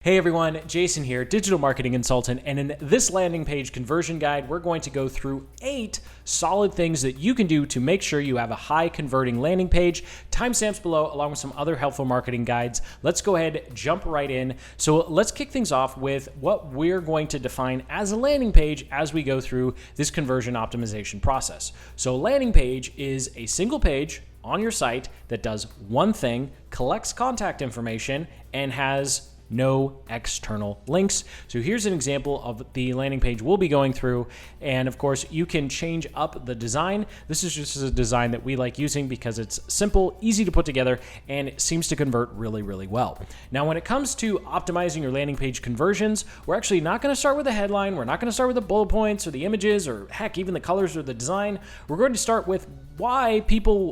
Hey everyone, Jason here, digital marketing consultant, and in this landing page conversion guide, we're going to go through 8 solid things that you can do to make sure you have a high converting landing page. Timestamps below, along with some other helpful marketing guides. Let's go ahead, jump right in. So let's kick things off with what we're going to define as a landing page as we go through this conversion optimization process. So a landing page is a single page on your site that does one thing, collects contact information, and has no external links. So here's an example of the landing page we'll be going through. And of course, you can change up the design. This is just a design that we like using because it's simple, easy to put together, and it seems to convert really, really well. Now, when it comes to optimizing your landing page conversions, we're actually not going to start with a headline. We're not going to start with the bullet points or the images or heck, even the colors or the design. We're going to start with why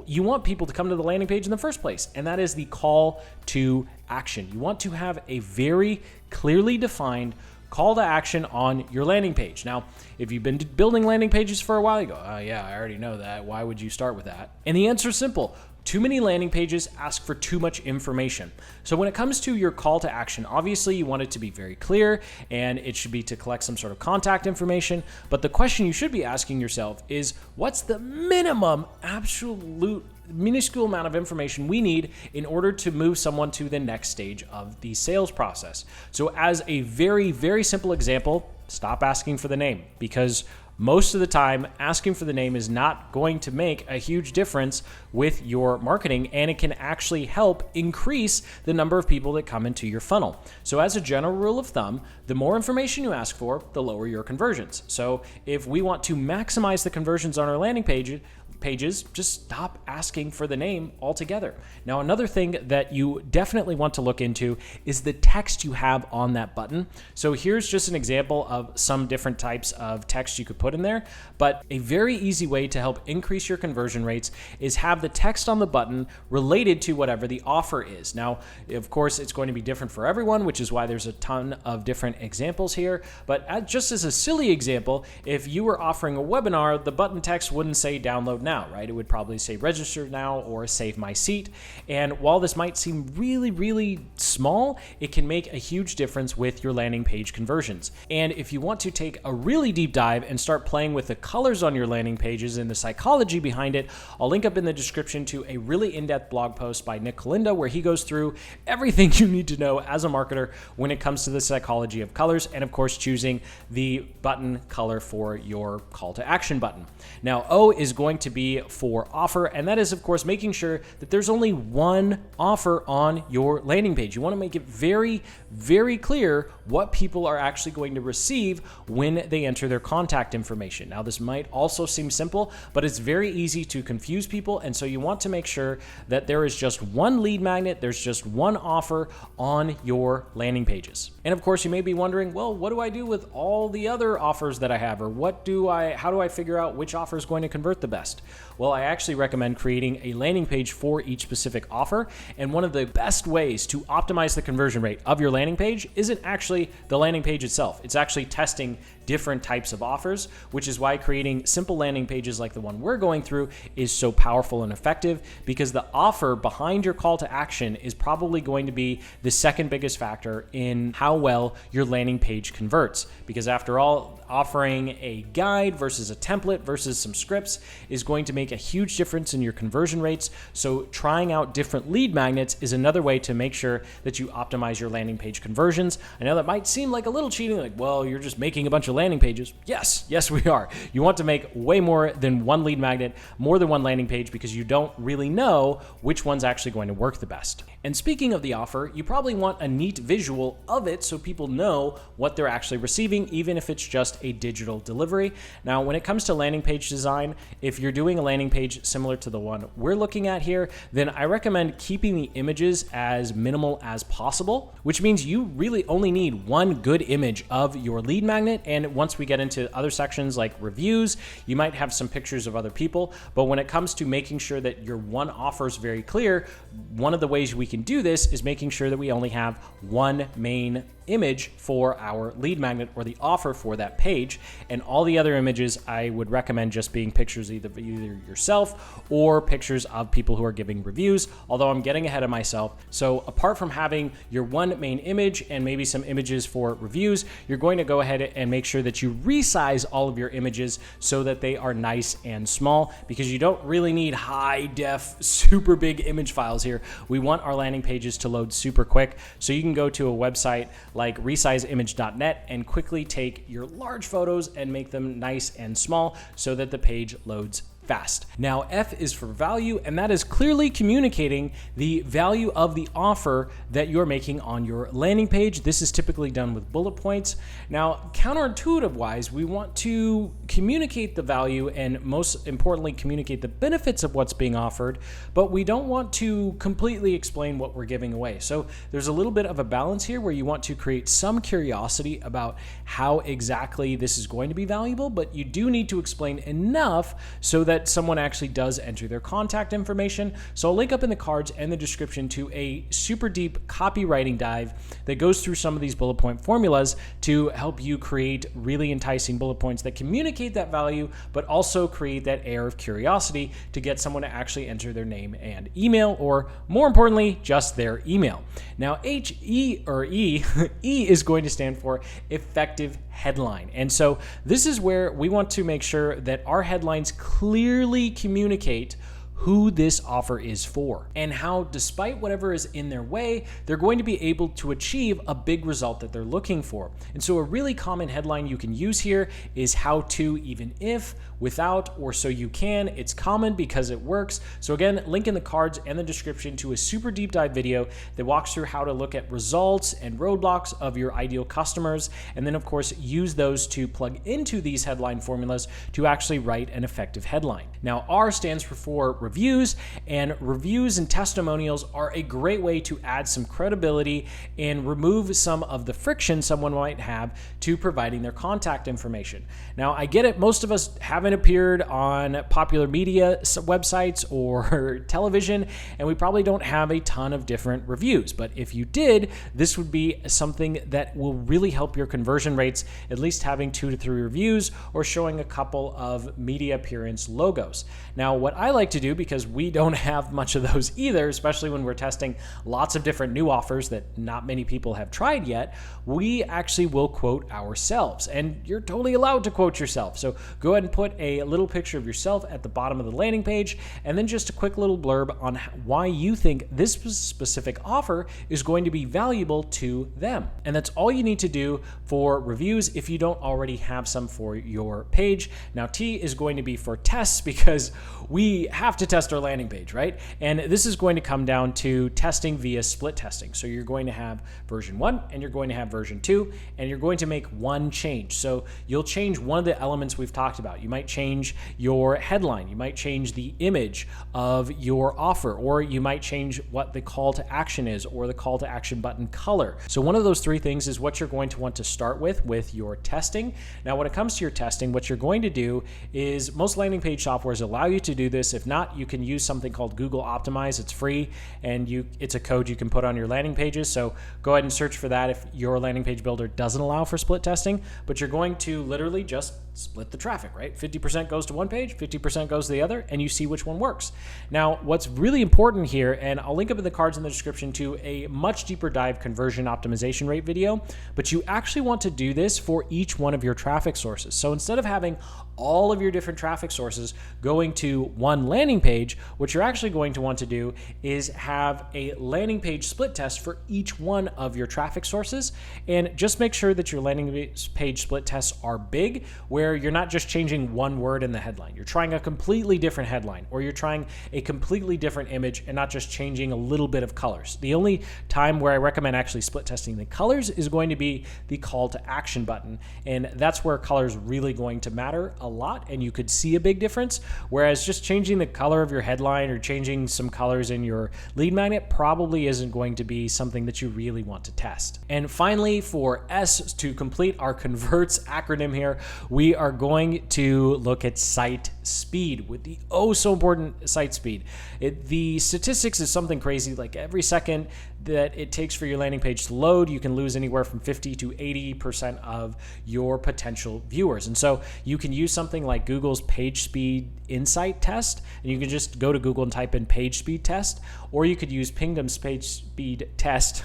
you want people to come to the landing page in the first place. And that is the call to action. You want to have a very clearly defined call to action on your landing page. Now, if you've been building landing pages for a while, you go, oh yeah, I already know that. Why would you start with that? And the answer is simple. Too many landing pages ask for too much information. So when it comes to your call to action, obviously you want it to be very clear and it should be to collect some sort of contact information. But the question you should be asking yourself is, what's the minimum, absolute, minuscule amount of information we need in order to move someone to the next stage of the sales process? So as a very, very simple example, stop asking for the name, because most of the time, asking for the name is not going to make a huge difference with your marketing, and it can actually help increase the number of people that come into your funnel. So as a general rule of thumb, the more information you ask for, the lower your conversions. So if we want to maximize the conversions on our landing pages, just stop asking for the name altogether. Now, another thing that you definitely want to look into is the text you have on that button. So here's just an example of some different types of text you could put in there, but a very easy way to help increase your conversion rates is have the text on the button related to whatever the offer is. Now, of course, it's going to be different for everyone, which is why there's a ton of different examples here, but just as a silly example, if you were offering a webinar, the button text wouldn't say download now, right? It would probably say register now or save my seat. And while this might seem really, really small, it can make a huge difference with your landing page conversions. And if you want to take a really deep dive and start playing with the colors on your landing pages and the psychology behind it, I'll link up in the description to a really in-depth blog post by Nick Kalinda where he goes through everything you need to know as a marketer when it comes to the psychology of colors and, of course, choosing the button color for your call to action button. Now, O is going to be for offer, and that is, of course, making sure that there's only one offer on your landing page. You want to make it very, very clear what people are actually going to receive when they enter their contact information. Now, this might also seem simple, but it's very easy to confuse people, and so you want to make sure that there is just one lead magnet, there's just one offer on your landing pages. And of course, you may be wondering, well, what do I do with all the other offers that I have, or how do I figure out which offer is going to convert the best? Well, I actually recommend creating a landing page for each specific offer. And one of the best ways to optimize the conversion rate of your landing page isn't actually the landing page itself. It's actually testing different types of offers, which is why creating simple landing pages like the one we're going through is so powerful and effective, because the offer behind your call to action is probably going to be the second biggest factor in how well your landing page converts. Because after all, offering a guide versus a template versus some scripts is going to make a huge difference in your conversion rates. So trying out different lead magnets is another way to make sure that you optimize your landing page conversions. I know that might seem like a little cheating, like, well, you're just making a bunch of landing pages. Yes, we are. You want to make way more than one lead magnet, more than one landing page, because you don't really know which one's actually going to work the best. And speaking of the offer, you probably want a neat visual of it so people know what they're actually receiving, even if it's just a digital delivery. Now, when it comes to landing page design, if you're doing a landing page similar to the one we're looking at here, then I recommend keeping the images as minimal as possible, which means you really only need one good image of your lead magnet. And once we get into other sections like reviews, you might have some pictures of other people. But when it comes to making sure that your one offer is very clear, one of the ways we can do this is making sure that we only have one main image for our lead magnet or the offer for that page. And all the other images I would recommend just being pictures either yourself or pictures of people who are giving reviews, although I'm getting ahead of myself. So apart from having your one main image and maybe some images for reviews, you're going to go ahead and make sure that you resize all of your images so that they are nice and small, because you don't really need high def, super big image files here. We want our landing pages to load super quick. So you can go to a website like resizeimage.net and quickly take your large photos and make them nice and small so that the page loads fast. Now, F is for value, and that is clearly communicating the value of the offer that you're making on your landing page. This is typically done with bullet points. Now, counterintuitive wise, we want to communicate the value and most importantly, communicate the benefits of what's being offered, but we don't want to completely explain what we're giving away. So there's a little bit of a balance here where you want to create some curiosity about how exactly this is going to be valuable, but you do need to explain enough so that someone actually does enter their contact information. So I'll link up in the cards and the description to a super deep copywriting dive that goes through some of these bullet point formulas to help you create really enticing bullet points that communicate that value, but also create that air of curiosity to get someone to actually enter their name and email, or more importantly, just their email. Now, E is going to stand for effective headline. And so this is where we want to make sure that our headlines clearly communicate who this offer is for and how, despite whatever is in their way, they're going to be able to achieve a big result that they're looking for. And so a really common headline you can use here is how to, even if, without, or so you can. It's common because it works. So again, link in the cards and the description to a super deep dive video that walks through how to look at results and roadblocks of your ideal customers. And then of course, use those to plug into these headline formulas to actually write an effective headline. Now, R stands for reviews, and reviews and testimonials are a great way to add some credibility and remove some of the friction someone might have to providing their contact information. Now, I get it. Most of us haven't appeared on popular media websites or television, and we probably don't have a ton of different reviews. But if you did, this would be something that will really help your conversion rates, at least having 2 to 3 reviews or showing a couple of media appearance logos. Now, what I like to do, because we don't have much of those either, especially when we're testing lots of different new offers that not many people have tried yet, we actually will quote ourselves. And you're totally allowed to quote yourself. So go ahead and put a little picture of yourself at the bottom of the landing page, and then just a quick little blurb on why you think this specific offer is going to be valuable to them. And that's all you need to do for reviews if you don't already have some for your page. Now, T is going to be for tests, because we have to test our landing page, right? And this is going to come down to testing via split testing. So you're going to have version 1 and you're going to have version 2, and you're going to make one change. So you'll change one of the elements we've talked about. You might change your headline, you might change the image of your offer, or you might change what the call to action is or the call to action button color. So one of those 3 things is what you're going to want to start with your testing. Now, when it comes to your testing, what you're going to do is, most landing page softwares allow you to do this. If not, you can use something called Google Optimize. It's free, and it's a code you can put on your landing pages. So go ahead and search for that if your landing page builder doesn't allow for split testing, but you're going to literally just split the traffic, right? 50% goes to one page, 50% goes to the other, and you see which one works. Now, what's really important here, and I'll link up in the cards in the description to a much deeper dive conversion optimization rate video, but you actually want to do this for each one of your traffic sources. So instead of having all of your different traffic sources going to one landing page, what you're actually going to want to do is have a landing page split test for each one of your traffic sources. And just make sure that your landing page split tests are big, where you're not just changing one word in the headline. You're trying a completely different headline, or you're trying a completely different image and not just changing a little bit of colors. The only time where I recommend actually split testing the colors is going to be the call to action button. And that's where color is really going to matter a lot, and you could see a big difference. Whereas just changing the color of your headline or changing some colors in your lead magnet probably isn't going to be something that you really want to test. And finally, for S, to complete our converts acronym here, we are going to look at site speed with the oh so important site speed. The statistics is something crazy. Like every second that it takes for your landing page to load, you can lose anywhere from 50 to 80% of your potential viewers. And so you can use something like Google's page speed insight test, and you can just go to Google and type in page speed test, or you could use Pingdom's page speed test.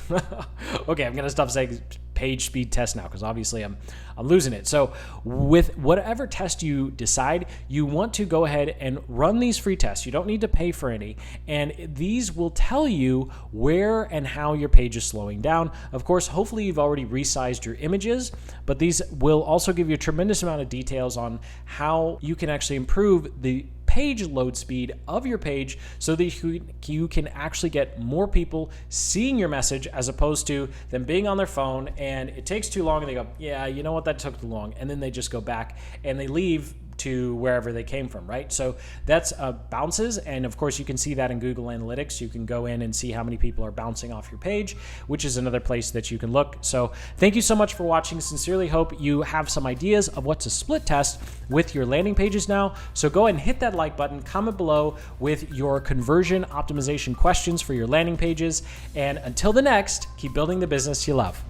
Okay, I'm gonna stop saying page speed test now because obviously I'm losing it. So with whatever test you decide, you want to go ahead and run these free tests. You don't need to pay for any, and these will tell you where and how your page is slowing down. Of course, hopefully you've already resized your images, but these will also give you a tremendous amount of details on how you can actually improve the page load speed of your page so that you can actually get more people seeing your message as opposed to them being on their phone and it takes too long and they go, yeah, you know what, that took too long. And then they just go back and they leave to wherever they came from, right? So that's bounces. And of course, you can see that in Google Analytics. You can go in and see how many people are bouncing off your page, which is another place that you can look. So thank you so much for watching. Sincerely hope you have some ideas of what to split test with your landing pages now. So go ahead and hit that like button, comment below with your conversion optimization questions for your landing pages. And until the next, keep building the business you love.